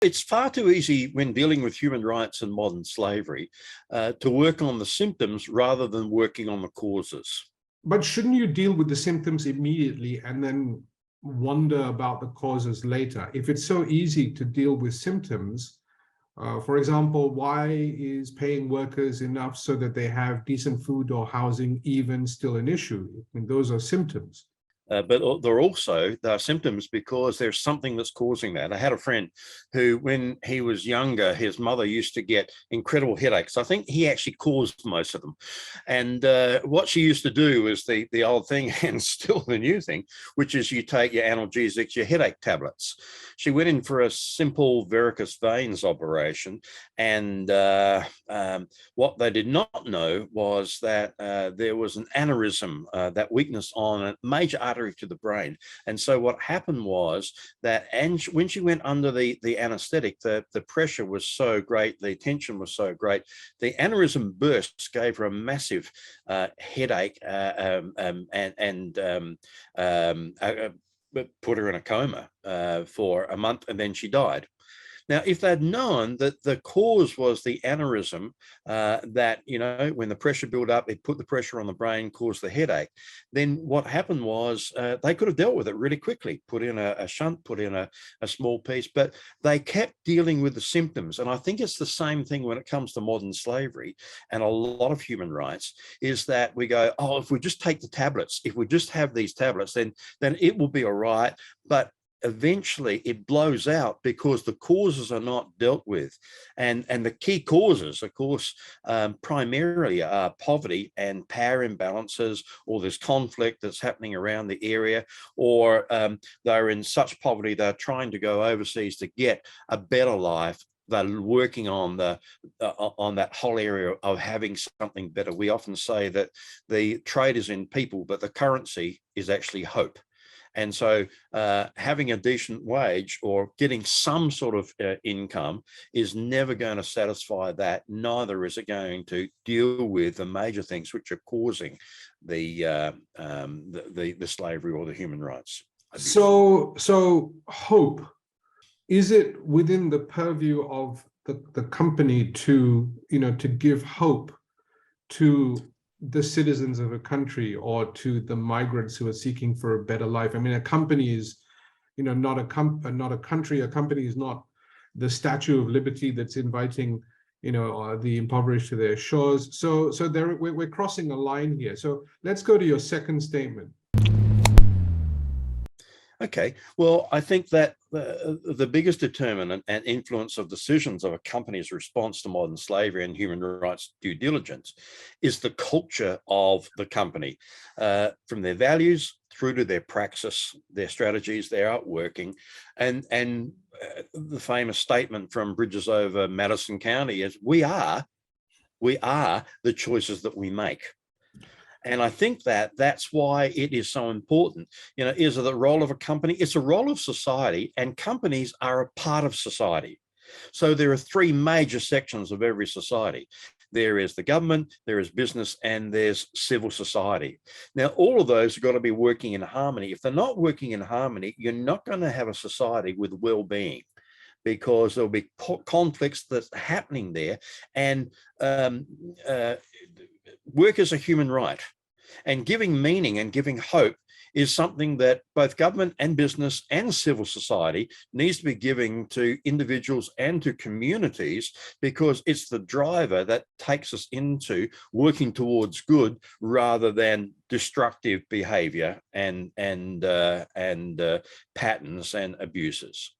It's far too easy when dealing with human rights and modern slavery to work on the symptoms rather than working on the causes. But shouldn't you deal with the symptoms immediately and then wonder about the causes later? If it's so easy to deal with symptoms, for example, why is paying workers enough so that they have decent food or housing even still an issue? I mean, those are symptoms. But there are symptoms because there's something that's causing that. I had a friend who, when he was younger, his mother used to get incredible headaches. I think he actually caused most of them. And what she used to do is the old thing, and still the new thing, which is you take your analgesics, your headache tablets. She went in for a simple varicose veins operation, and what they did not know was that there was an aneurysm, that weakness on a major artery to the brain. And so what happened was that, and when she went under the anesthetic, the pressure was so great, the tension was so great, the aneurysm burst, gave her a massive headache, and put her in a coma for a month, and then she died. Now, if they'd known that the cause was the aneurysm, that, you know, when the pressure built up, it put the pressure on the brain, caused the headache, then what happened was they could have dealt with it really quickly, put in a shunt, put in a small piece, but they kept dealing with the symptoms. And I think it's the same thing when it comes to modern slavery and a lot of human rights, is that we go, oh, if we just take the tablets, if we just have these tablets, then it will be all right. But eventually it blows out because the causes are not dealt with. And the key causes, of course, primarily are poverty and power imbalances, or there's conflict that's happening around the area, or they're in such poverty they're trying to go overseas to get a better life. They're working on on that whole area of having something better. We often say that the trade is in people, but the currency is actually hope. And so having a decent wage or getting some sort of income is never going to satisfy that. Neither is it going to deal with the major things which are causing the slavery or the human rights abuse. So hope, is it within the purview of the company to, you know, to give hope to the citizens of a country or to the migrants who are seeking for a better life? I mean, a company is, you know, not a country. A company is not the Statue of Liberty that's inviting, you know, the impoverished to their shores. So there, we're crossing a line here. So let's go to your second statement. Okay, well, I think that the biggest determinant and influence of decisions of a company's response to modern slavery and human rights due diligence is the culture of the company, from their values through to their praxis, their strategies, their outworking. And the famous statement from Bridges of Madison County is, we are the choices that we make. And I think that that's why it is so important. You know, is it the role of a company? It's a role of society, and companies are a part of society. So there are three major sections of every society. There is the government, there is business, and there's civil society. Now, all of those have got to be working in harmony. If they're not working in harmony, you're not going to have a society with well-being, because there'll be conflicts that's happening there. And work is a human right, and giving meaning and giving hope is something that both government and business and civil society needs to be giving to individuals and to communities, because it's the driver that takes us into working towards good rather than destructive behavior and patterns and abuses.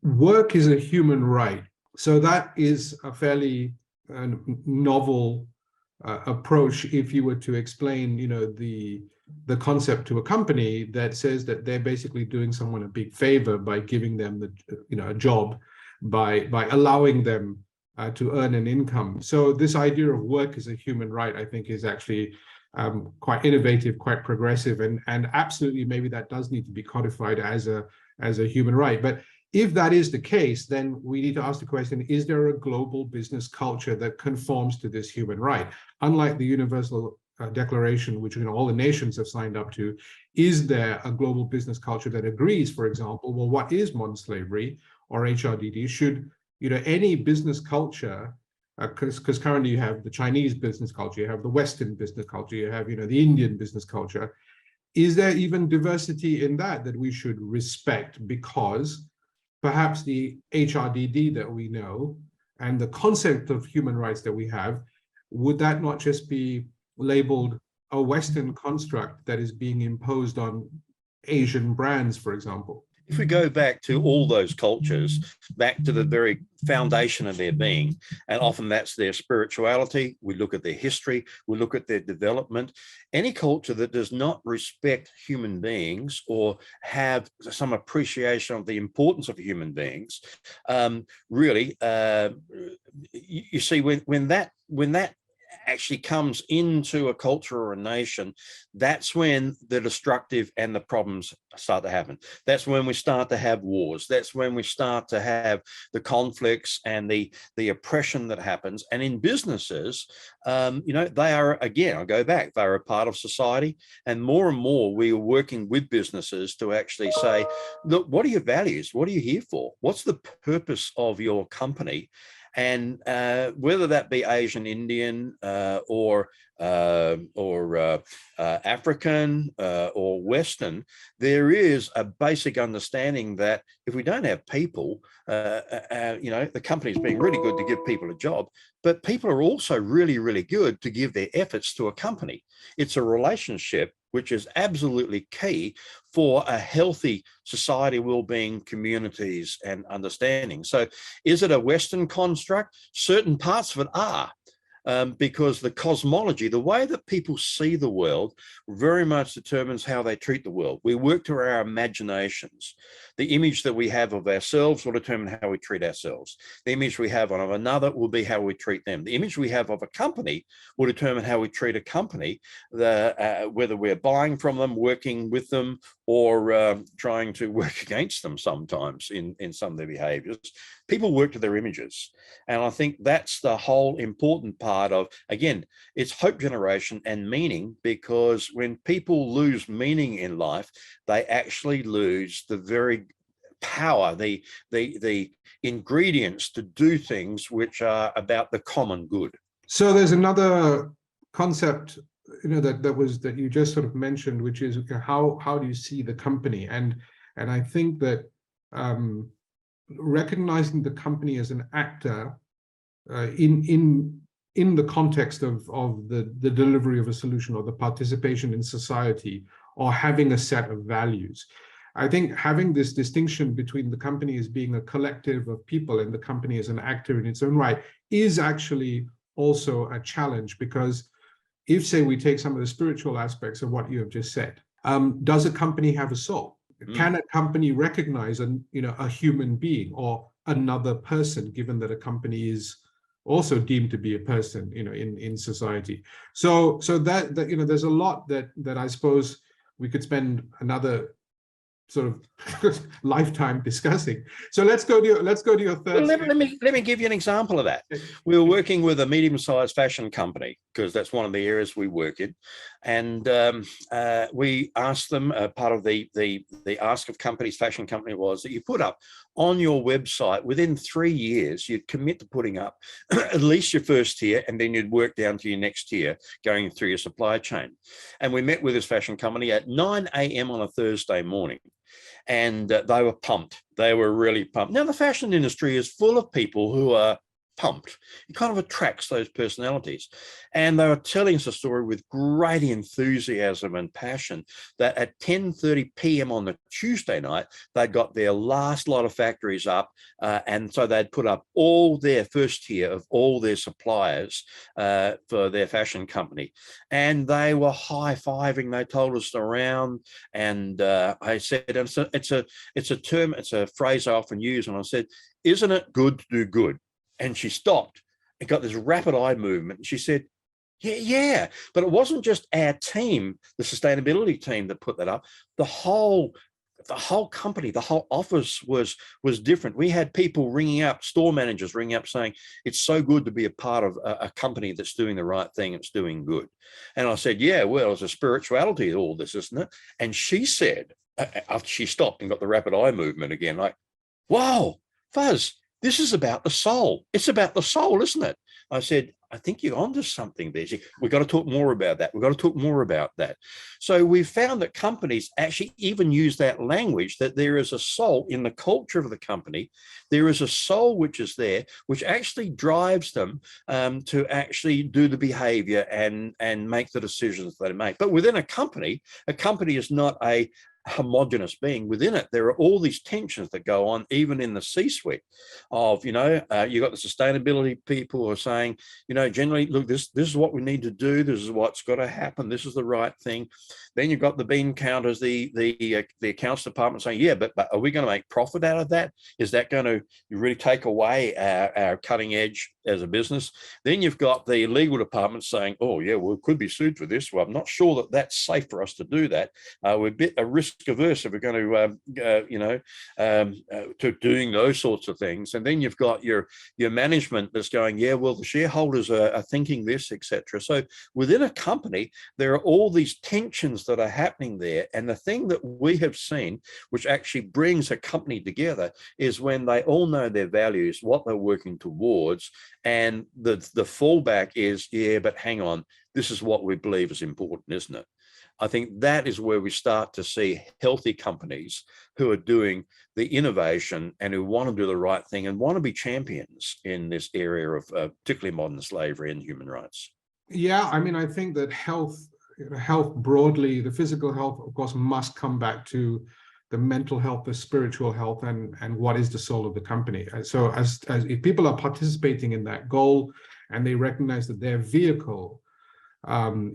Work is a human right. So that is a fairly novel approach if you were to explain, you know, the concept to a company that says that they're basically doing someone a big favor by giving them a job, by allowing them to earn an income. So this idea of work as a human right, I think, is actually quite innovative, quite progressive, and absolutely maybe that does need to be codified as a human right. But if that is the case, then we need to ask the question, is there a global business culture that conforms to this human right? Unlike the Universal Declaration, which, you know, all the nations have signed up to, is there a global business culture that agrees, for example, well, what is modern slavery? or HRDD, should, any business culture, because currently you have the Chinese business culture, you have the Western business culture, you have, the Indian business culture. Is there even diversity in that we should respect? Because perhaps the HRDD that we know and the concept of human rights that we have, would that not just be labeled a Western construct that is being imposed on Asian brands, for example? If we go back to all those cultures, back to the very foundation of their being, and often that's their spirituality, we look at their history, we look at their development. Any culture that does not respect human beings or have some appreciation of the importance of human beings, really, you see, when that actually comes into a culture or a nation, that's when the destructive and the problems start to happen. That's when we start to have wars. That's when we start to have the conflicts and the oppression that happens. And in businesses, they are, again, I'll go back, they're a part of society. And more we are working with businesses to actually say, look, what are your values? What are you here for? What's the purpose of your company? And whether that be Asian, Indian, or African or Western, there is a basic understanding that if we don't have people, the company is being really good to give people a job, but people are also really, really good to give their efforts to a company. It's a relationship which is absolutely key for a healthy society, well-being, communities, and understanding. So is it a Western construct? Certain parts of it are. Because the cosmology, the way that people see the world, very much determines how they treat the world. We work through our imaginations. The image that we have of ourselves will determine how we treat ourselves. The image we have of another will be how we treat them. The image we have of a company will determine how we treat a company, whether we're buying from them, working with them, or trying to work against them sometimes in some of their behaviors. People work to their images. And I think that's the whole important part of, again, it's hope generation and meaning, because when people lose meaning in life, they actually lose the very power, the ingredients to do things which are about the common good. So there's another concept that you just sort of mentioned, which is how do you see the company? And I think that recognizing the company as an actor in the context of the delivery of a solution or the participation in society or having a set of values. I think having this distinction between the company as being a collective of people and the company as an actor in its own right is actually also a challenge, because if, say, we take some of the spiritual aspects of what you have just said, does a company have a soul? Can a company recognize a human being or another person, given that a company is also deemed to be a person, in society? So that there's a lot that I suppose we could spend another sort of lifetime discussing. So let's go to your third. Well, let me give you an example of that. We were working with a medium-sized fashion company, because that's one of the areas we work in, and we asked them, part of the ask of companies, fashion company, was that you put up on your website within 3 years, you'd commit to putting up at least your first tier, and then you'd work down to your next tier, going through your supply chain. And we met with this fashion company at 9 a.m. on a Thursday morning. And they were pumped. They were really pumped. Now, the fashion industry is full of people who are pumped. It kind of attracts those personalities. And they were telling us a story with great enthusiasm and passion that at 10:30 p.m. on the Tuesday night, they'd got their last lot of factories up. And so they'd put up all their first tier of all their suppliers for their fashion company. And they were high-fiving. They told us around. And I said, it's a phrase I often use. And I said, isn't it good to do good? And she stopped and got this rapid eye movement. And she said, yeah. But it wasn't just our team, the sustainability team, that put that up. The whole company, the whole office was different. We had people ringing up, store managers ringing up, saying, it's so good to be a part of a company that's doing the right thing, it's doing good. And I said, yeah, well, it's a spirituality to all this, isn't it? And she said, after she stopped and got the rapid eye movement again, like, wow, Fuzz, this is about the soul. It's about the soul, isn't it? I said, I think you're onto something there. We've got to talk more about that. We've got to talk more about that. So we found that companies actually even use that language, that there is a soul in the culture of the company. There is a soul which is there, which actually drives them to actually do the behavior and make the decisions that they make. But within a company is not a homogenous being. Within it, there are all these tensions that go on, even in the C-suite of, you've got the sustainability people who are saying, generally, look, this is what we need to do. This is what's got to happen. This is the right thing. Then you've got the bean counters, the accounts department saying, yeah, but are we going to make profit out of that? Is that going to really take away our cutting edge as a business? Then you've got the legal department saying, oh, yeah, we could be sued for this. Well, I'm not sure that that's safe for us to do that. We're a bit risk averse if we're going to doing those sorts of things. And then you've got your management that's going, yeah, well, the shareholders are thinking this, etc. So within a company, there are all these tensions that are happening there. And the thing that we have seen, which actually brings a company together, is when they all know their values, what they're working towards, and the fallback is, yeah, but hang on, this is what we believe is important, isn't it? I think that is where we start to see healthy companies who are doing the innovation and who want to do the right thing and want to be champions in this area of particularly modern slavery and human rights. Yeah, I mean, I think that health broadly, the physical health, of course, must come back to the mental health, the spiritual health, and what is the soul of the company. So as if people are participating in that goal and they recognize that their vehicle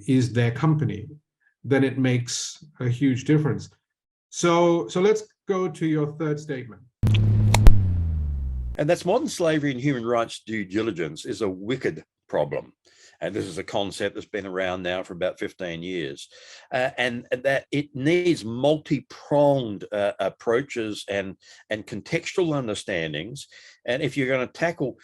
is their company, then it makes a huge difference. So let's go to your third statement. And that's modern slavery and human rights due diligence is a wicked problem. And this is a concept that's been around now for about 15 years. And that it needs multi-pronged approaches and contextual understandings. And if you're going to tackle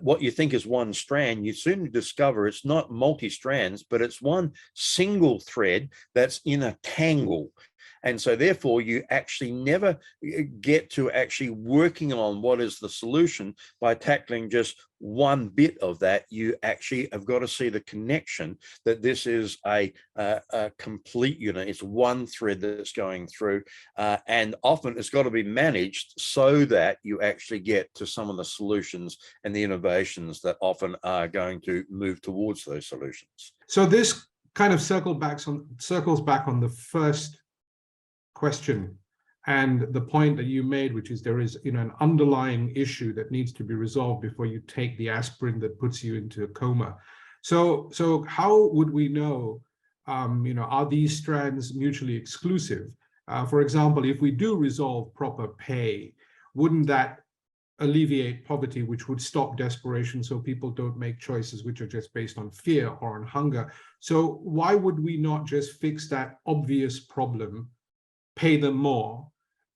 what you think is one strand, you soon discover it's not multi-strands, but it's one single thread that's in a tangle. And so therefore, you actually never get to actually working on what is the solution by tackling just one bit of that. You actually have got to see the connection, that this is a complete unit. It's one thread that's going through. And often it's got to be managed so that you actually get to some of the solutions and the innovations that often are going to move towards those solutions. So this kind of circles back on the first question and the point that you made, which is there is an underlying issue that needs to be resolved before you take the aspirin that puts you into a coma. So how would we know, are these strands mutually exclusive? For example, if we do resolve proper pay, wouldn't that alleviate poverty, which would stop desperation so people don't make choices which are just based on fear or on hunger? So why would we not just fix that obvious problem, pay them more,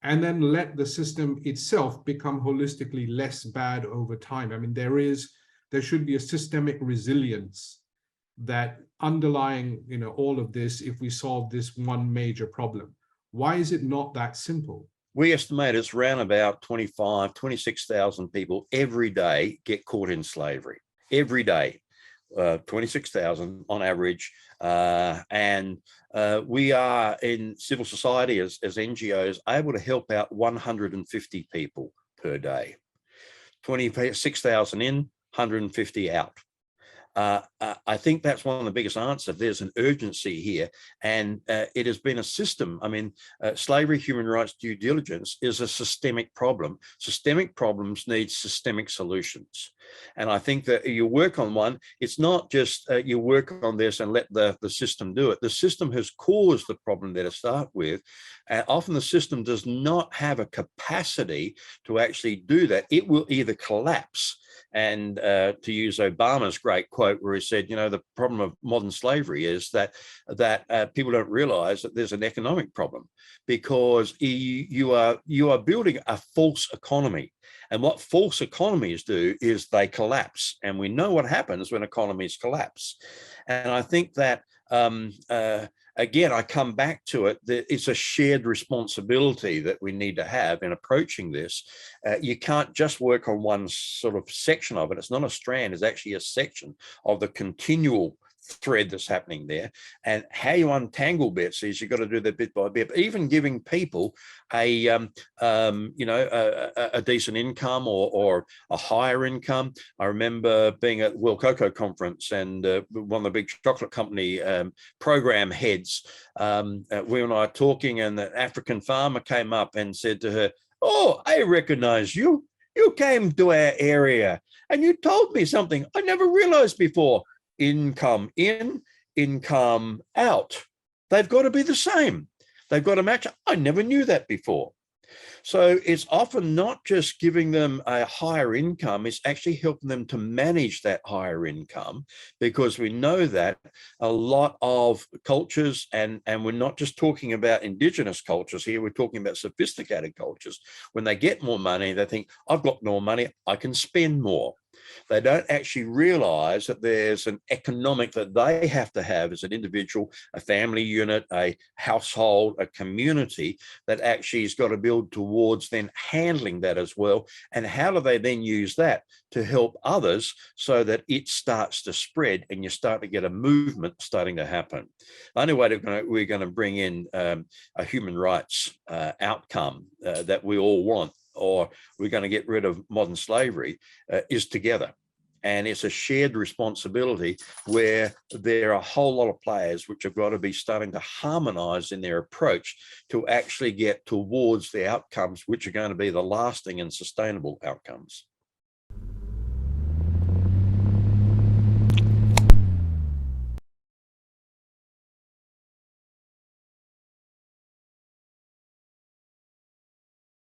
and then let the system itself become holistically less bad over time? I mean, there should be a systemic resilience that underlying, all of this, if we solve this one major problem. Why is it not that simple? We estimate it's around about 26,000 people every day get caught in slavery. Every day. 26,000 on average, and we are in civil society as NGOs able to help out 150 people per day. 26,000 in, 150 out. I think that's one of the biggest answers. There's an urgency here, and it has been a system. I mean, slavery, human rights due diligence is a systemic problem. Systemic problems need systemic solutions. And I think that you work on one, it's not just you work on this and let the system do it. The system has caused the problem there to start with. And often the system does not have a capacity to actually do that. It will either collapse. And to use Obama's great quote where he said, the problem of modern slavery is that people don't realize that there's an economic problem, because you are building a false economy. And what false economies do is they collapse. And we know what happens when economies collapse. And I think that again, I come back to it, that it's a shared responsibility that we need to have in approaching this. You can't just work on one sort of section of it. It's not a strand, it's actually a section of the continual thread that's happening there. And how you untangle bits is you've got to do that bit by bit. But even giving people a decent income or a higher income. I remember being at World Cocoa Conference, and one of the big chocolate company program heads, we and I are talking, and the African farmer came up and said to her, "Oh, I recognize you. You came to our area and you told me something I never realized before. Income in, income out. They've got to be the same. They've got to match. I never knew that before." So it's often not just giving them a higher income, it's actually helping them to manage that higher income, because we know that a lot of cultures, and we're not just talking about indigenous cultures here, we're talking about sophisticated cultures. When they get more money, they think, I've got more money, I can spend more. They don't actually realize that there's an economic that they have to have as an individual, a family unit, a household, a community, that actually has got to build towards then handling that as well. And how do they then use that to help others so that it starts to spread and you start to get a movement starting to happen? The only way we're going to bring in a human rights outcome that we all want, or we're going to get rid of modern slavery, is together. And it's a shared responsibility where there are a whole lot of players which have got to be starting to harmonize in their approach to actually get towards the outcomes which are going to be the lasting and sustainable outcomes.